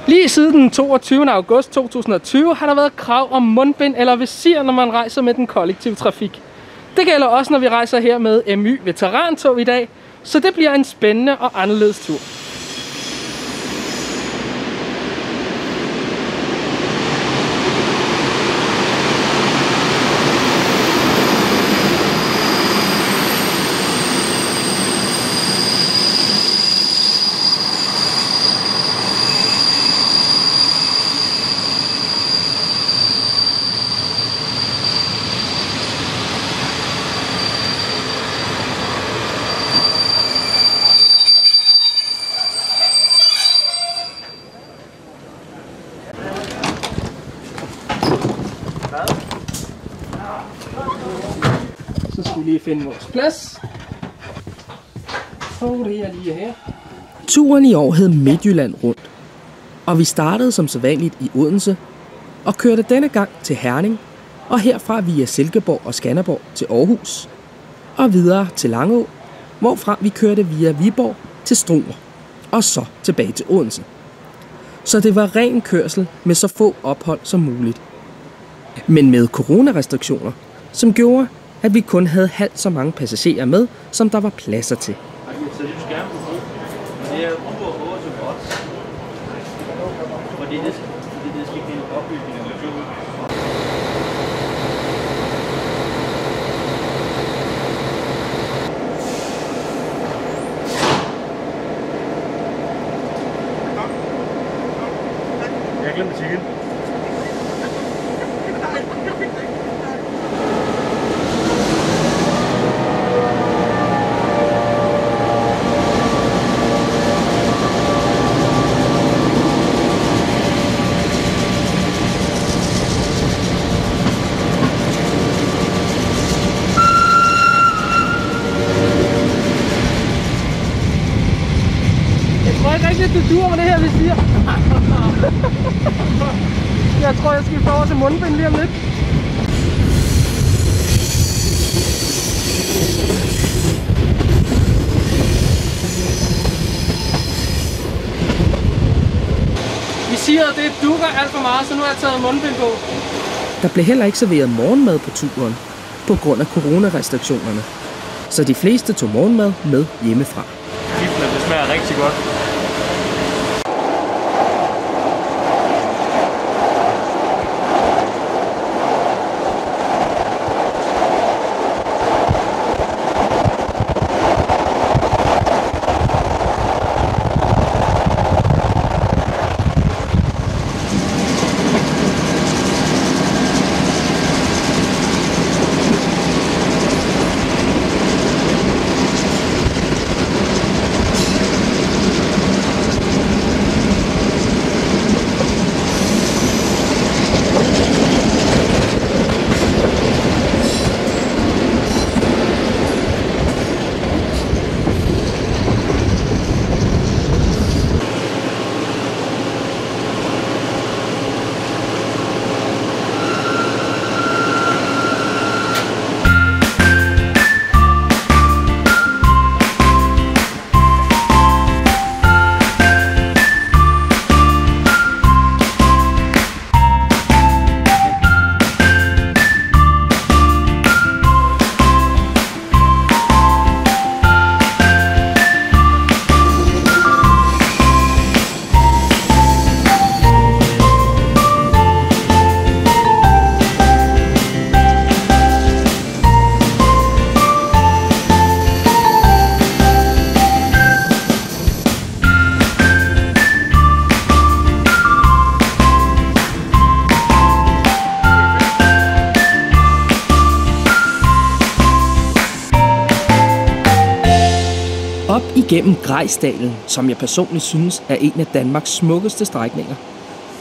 Lige siden den 22. august 2020 har der været krav om mundbind eller visir, når man rejser med den kollektive trafik. Det gælder også, når vi rejser her med MY Veterantog i dag, så det bliver en spændende og anderledes tur. Så skal vi lige finde vores plads. Og det er lige her. Turen i år hed Midtjylland rundt, og vi startede som sædvanligt i Odense og kørte denne gang til Herning, og herfra via Silkeborg og Skanderborg til Aarhus, og videre til Langå, hvorfra vi kørte via Viborg til Struer, og så tilbage til Odense. Så det var ren kørsel med så få ophold som muligt. Men med coronarestriktioner, som gjorde, at vi kun havde halvt så mange passagerer med, som der var pladser til. Jeg glemte butikken. Jeg tror ikke rigtigt, det duer med det her, vi siger. Jeg tror, jeg skifter over til mundbind lige om lidt. Vi siger, at det dukker alt for meget, så nu har jeg taget mundbind på. Der blev heller ikke serveret morgenmad på turen, på grund af coronarestriktionerne. Så de fleste tog morgenmad med hjemmefra. Det smager rigtig godt. Op igennem Grejsdalen, som jeg personligt synes er en af Danmarks smukkeste strækninger,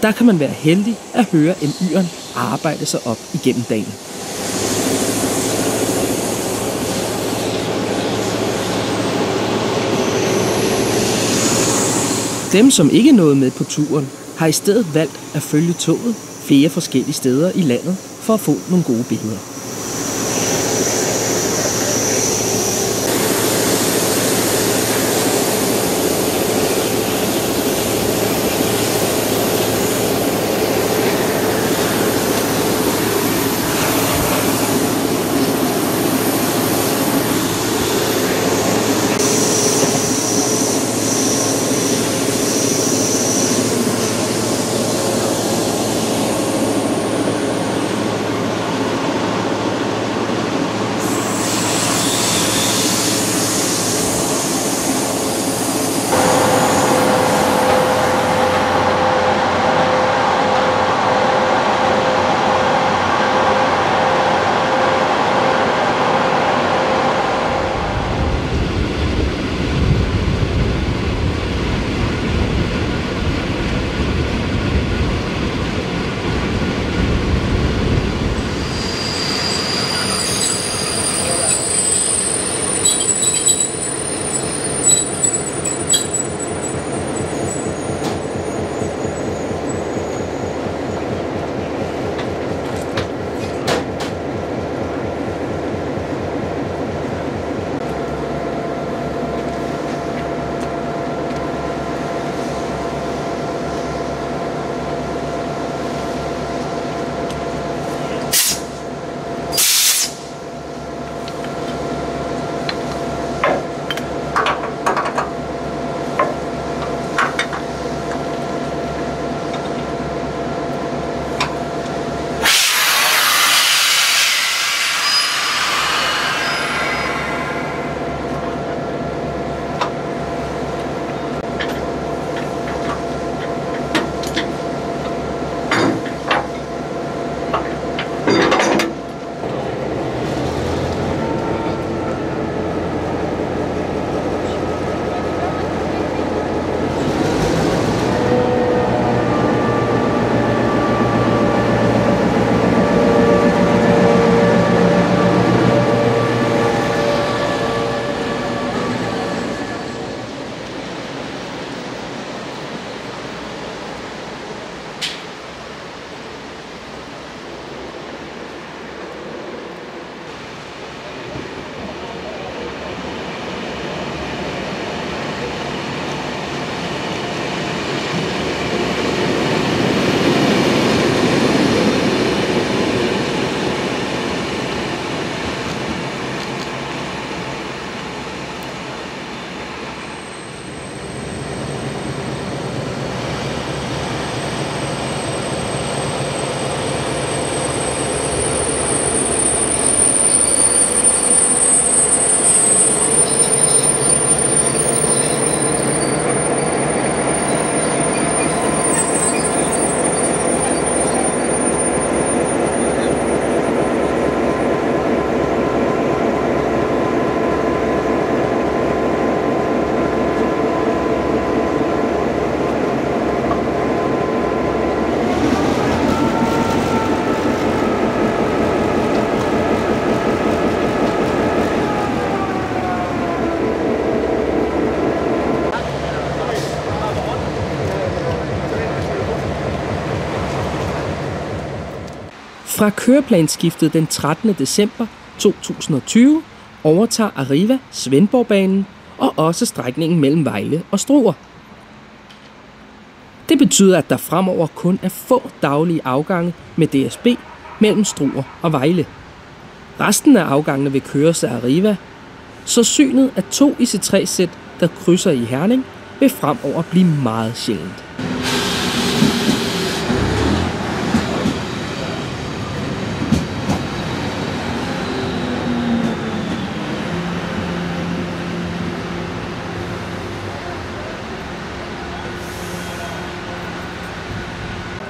der kan man være heldig at høre MY'eren arbejde sig op igennem dalen. Dem, som ikke nåede med på turen, har i stedet valgt at følge toget flere forskellige steder i landet for at få nogle gode billeder. Fra køreplansskiftet den 13. december 2020 overtager Arriva Svendborgbanen og også strækningen mellem Vejle og Struer. Det betyder, at der fremover kun er få daglige afgange med DSB mellem Struer og Vejle. Resten af afgangene vil køres af Arriva, så synet af 2 IC3-sæt, der krydser i Herning, vil fremover blive meget sjældent.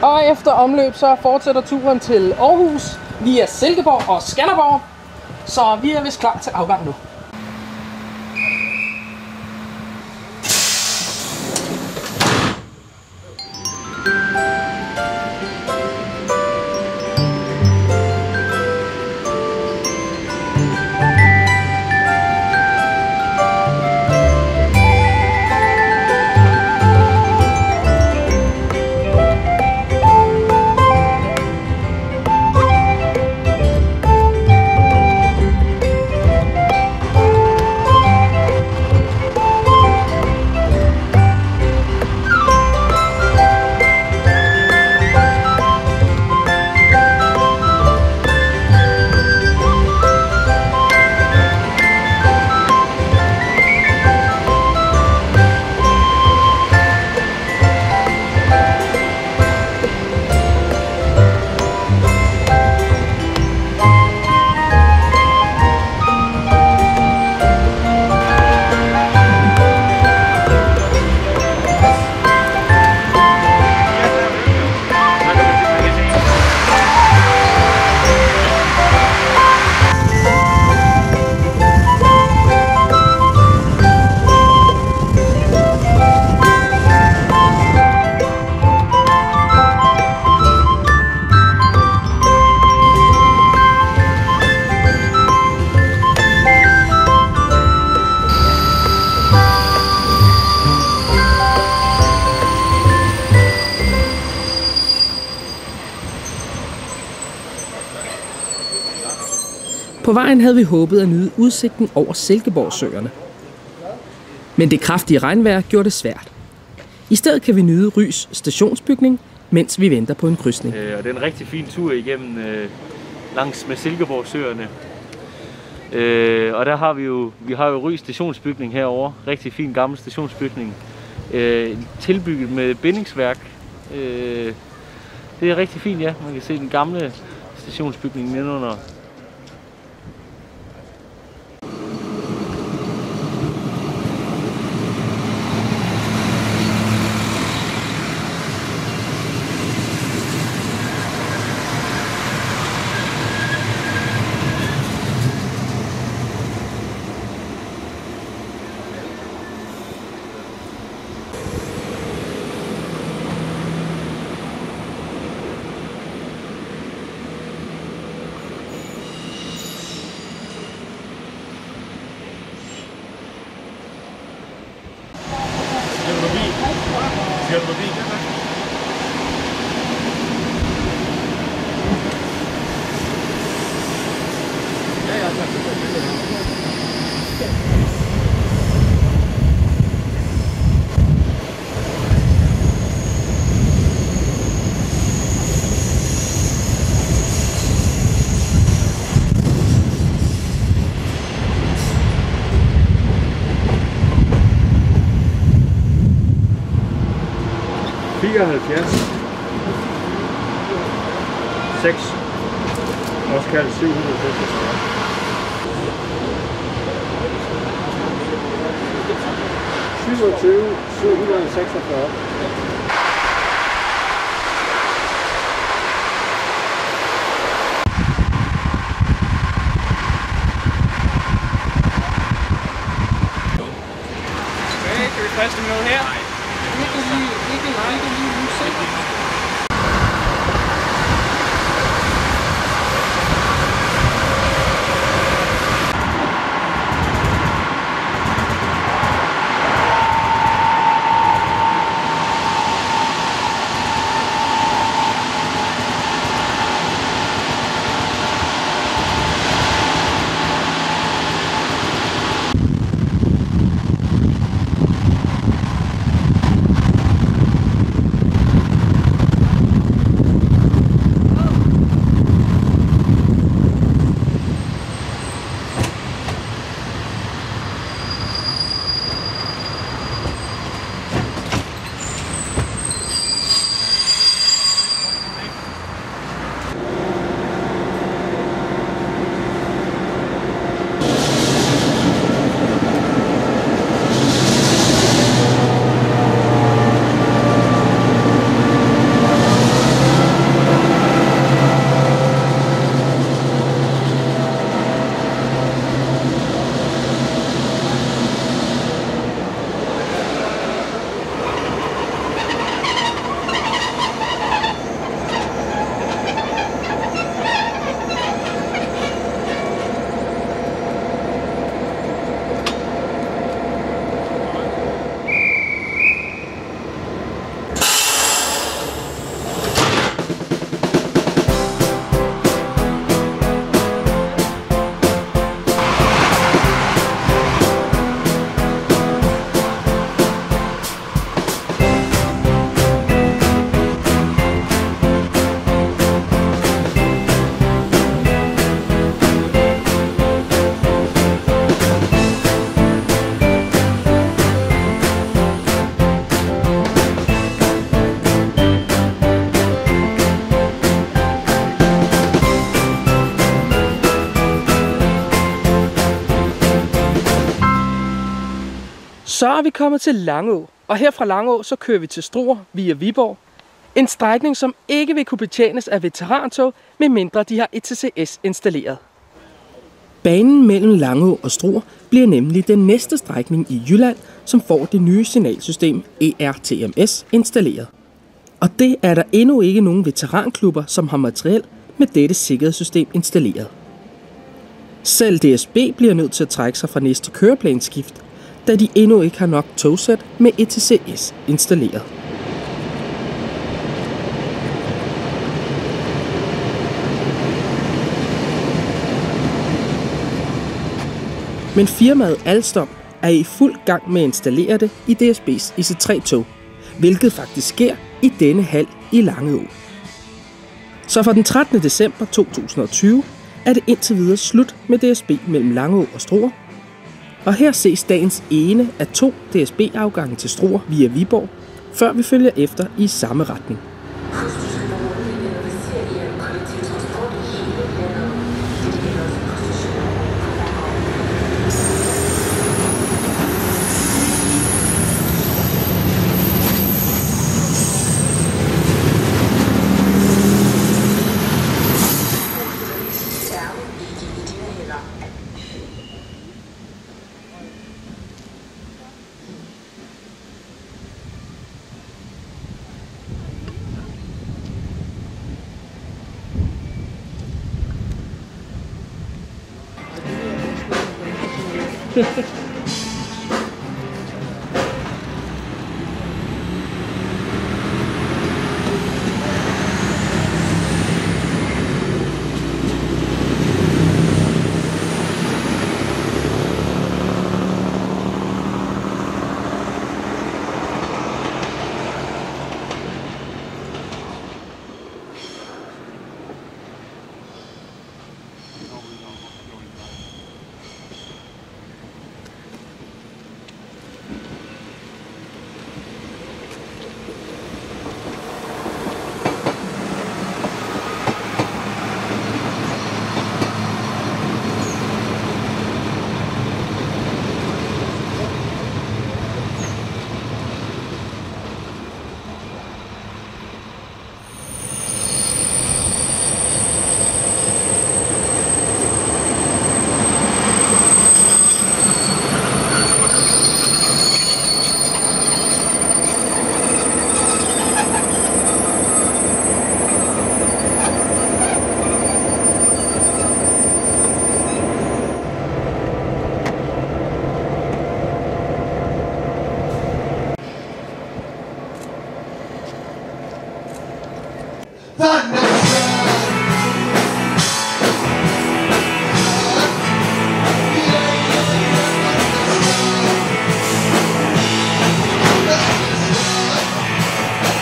Og efter omløb så fortsætter turen til Aarhus via Silkeborg og Skanderborg. Så vi er vist klar til afgang nu. På vejen havde vi håbet at nyde udsigten over Silkeborgsøerne. Men det kraftige regnvejr gjorde det svært. I stedet kan vi nyde Rys stationsbygning, mens vi venter på en krydsning. Og det er en rigtig fin tur igennem langs med Silkeborgsøerne. Og der har vi har jo Ry stationsbygning herovre. Rigtig fin gammel stationsbygning. Tilbygget med bindingsværk. Det er rigtig fint, ja. Man kan se den gamle stationsbygning nedenunder. Siger du forbi? Ja, tak. Også kaldt 746. Kan vi friste med noget her? Ikke lige musik. er vi kommet til Langå, og her fra Langå så kører vi til Struer via Viborg. En strækning, som ikke vil kunne betjenes af veterantog, medmindre de har ETCS installeret. Banen mellem Langå og Struer bliver nemlig den næste strækning i Jylland, som får det nye signalsystem ERTMS installeret. Og det er der endnu ikke nogen veteranklubber, som har materiel med dette sikkerhedssystem installeret. Selv DSB bliver nødt til at trække sig fra næste køreplansskift, da de endnu ikke har nok togsæt med ETCS installeret. Men firmaet Alstom er i fuld gang med at installere det i DSB's IC3-tog, hvilket faktisk sker i denne hal i Langå. Så fra den 13. december 2020 er det indtil videre slut med DSB mellem Langå og Struer. Og her ses dagens ene af 2 DSB-afgange til Struer via Viborg, før vi følger efter i samme retning.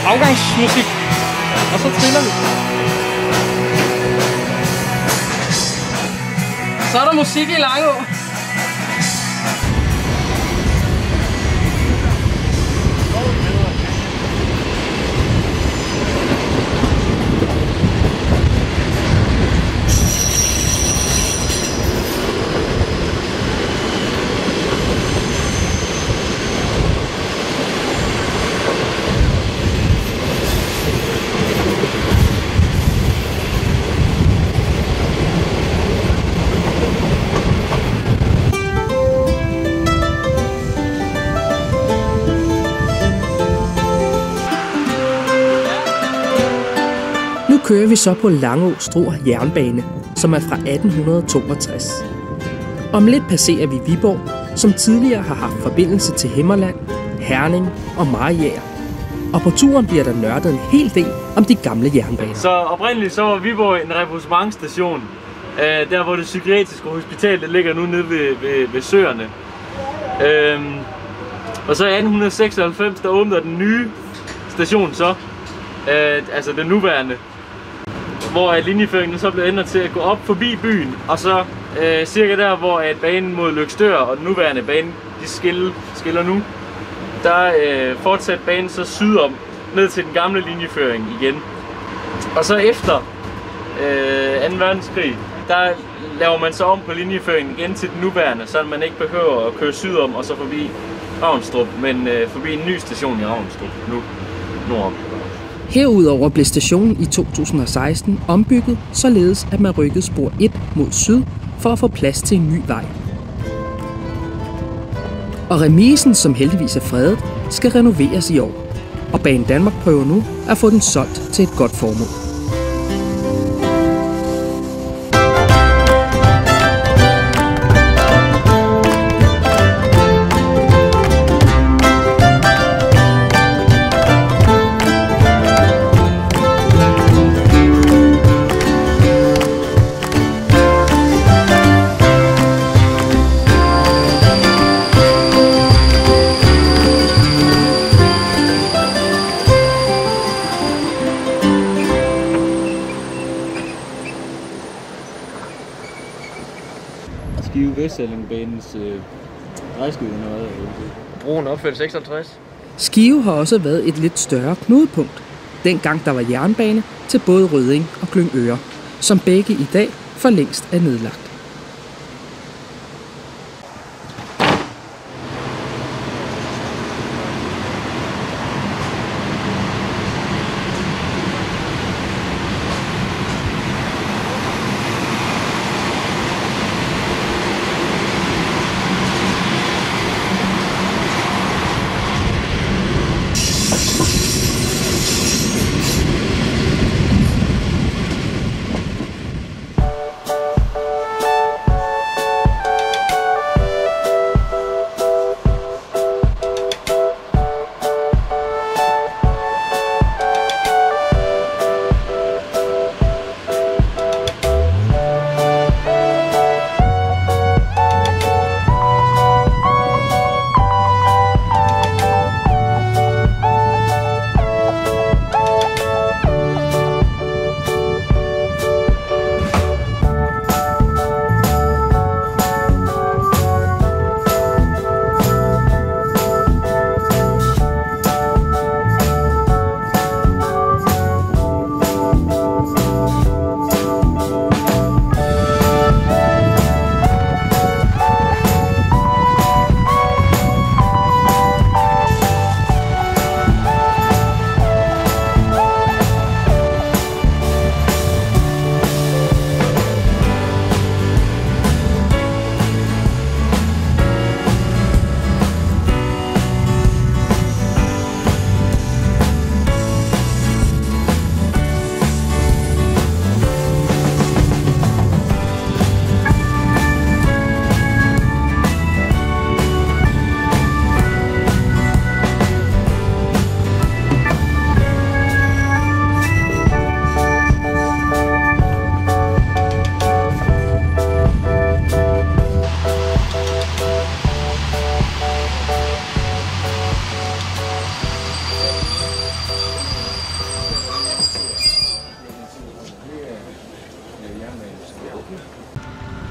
Afgangsmusik, og så triller vi. Så er der musik i Langå. Nu kører vi så på Langå-Struer jernbane, som er fra 1862. Om lidt passerer vi Viborg, som tidligere har haft forbindelse til Himmerland, Herning og Mariager. Og på turen bliver der nørdet en hel del om de gamle jernbaner. Så oprindeligt så var Viborg en reposementsstation, der hvor det psykiatriske hospital det ligger nu nede ved søerne. Og så i 1896 der åbner den nye station så, altså den nuværende, hvor linjeføringen så blev ændret til at gå op forbi byen, og så cirka der, hvor banen mod Løgstør og den nuværende bane, de skiller nu, der fortsatte banen så sydom, ned til den gamle linjeføring igen. Og så efter 2. verdenskrig, der laver man så om på linjeføringen igen til den nuværende, så man ikke behøver at køre sydom og så forbi Ravnstrup, men forbi en ny station i Ravnstrup nu nordom. Herudover blev stationen i 2016 ombygget, således at man rykkede spor 1 mod syd for at få plads til en ny vej. Og remisen, som heldigvis er fredet, skal renoveres i år. Og Banedanmark prøver nu at få den solgt til et godt formål. Skive Vestsallingbanens rejskyde noget. Broen opført 56. Skive har også været et lidt større knudepunkt, dengang der var jernbane til både Rødding og Glyngøre, som begge i dag for længst er nedlagt.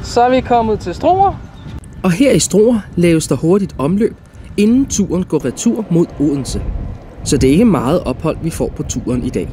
Så er vi kommet til Struer. Og her i Struer laves der hurtigt omløb, inden turen går retur mod Odense. Så det er ikke meget ophold, vi får på turen i dag.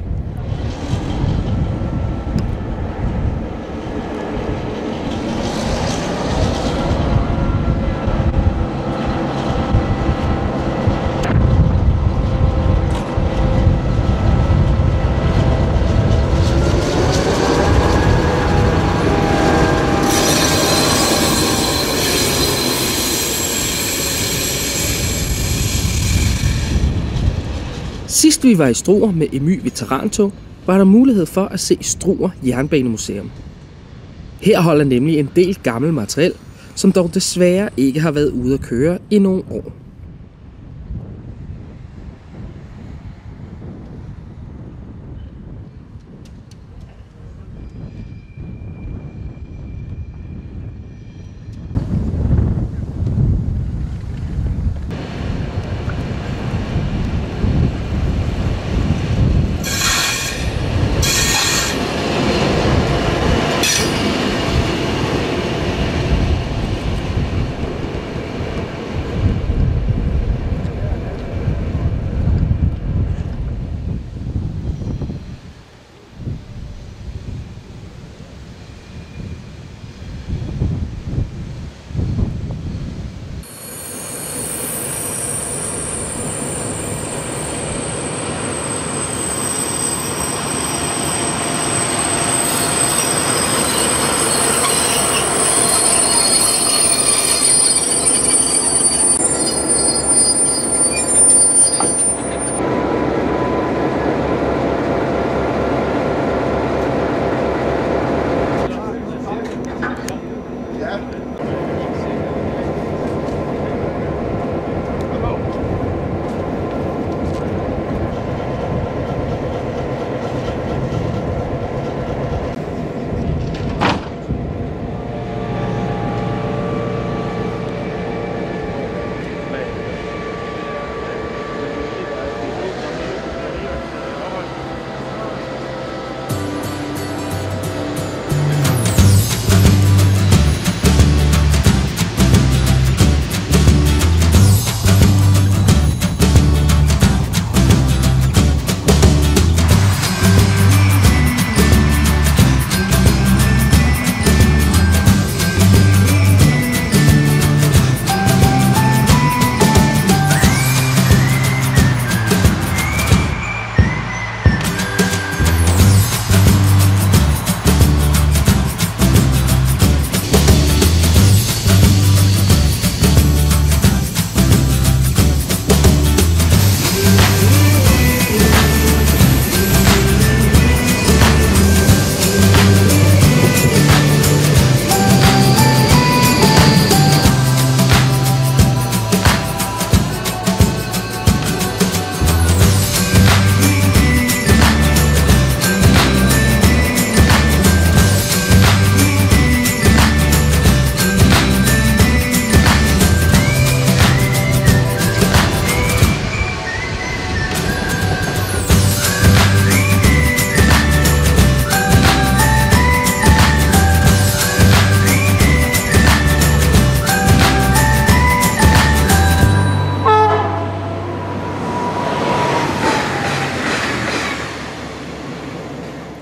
Sidst vi var i Struer med EMY veterantog, var der mulighed for at se Struer Jernbanemuseum. Her holder nemlig en del gammel materiel, som dog desværre ikke har været ude at køre i nogle år.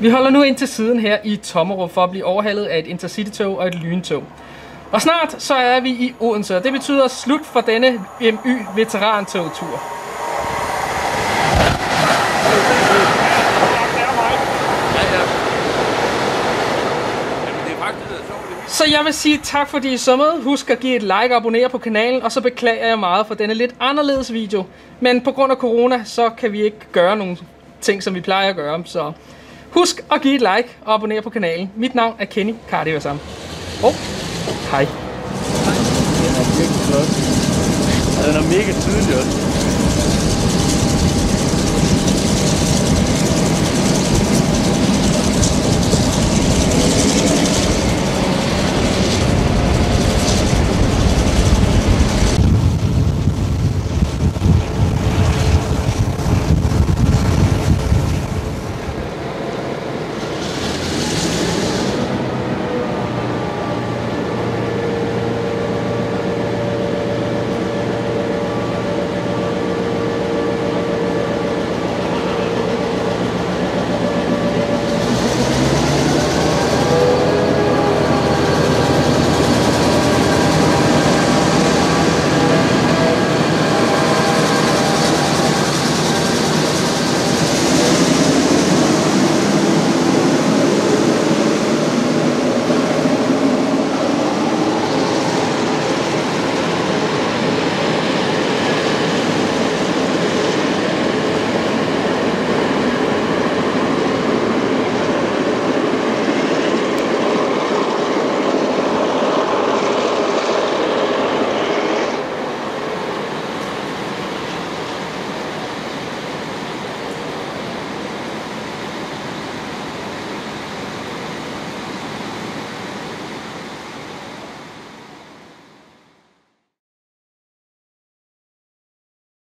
Vi holder nu ind til siden her i Tommerup for at blive overhalet af et intercitytog og et lyntog. Og snart så er vi i Odense, og det betyder slut for denne MY veterantogtur. Så jeg vil sige tak fordi I så med. Husk at give et like og abonnere på kanalen, og så beklager jeg meget for denne lidt anderledes video. Men på grund af corona, så kan vi ikke gøre nogle ting, som vi plejer at gøre. Så husk at give et like og abonnere på kanalen. Mit navn er Kenny Cardiversam. Og hej. Den er virkelig flot. Og den er mega tydelig også.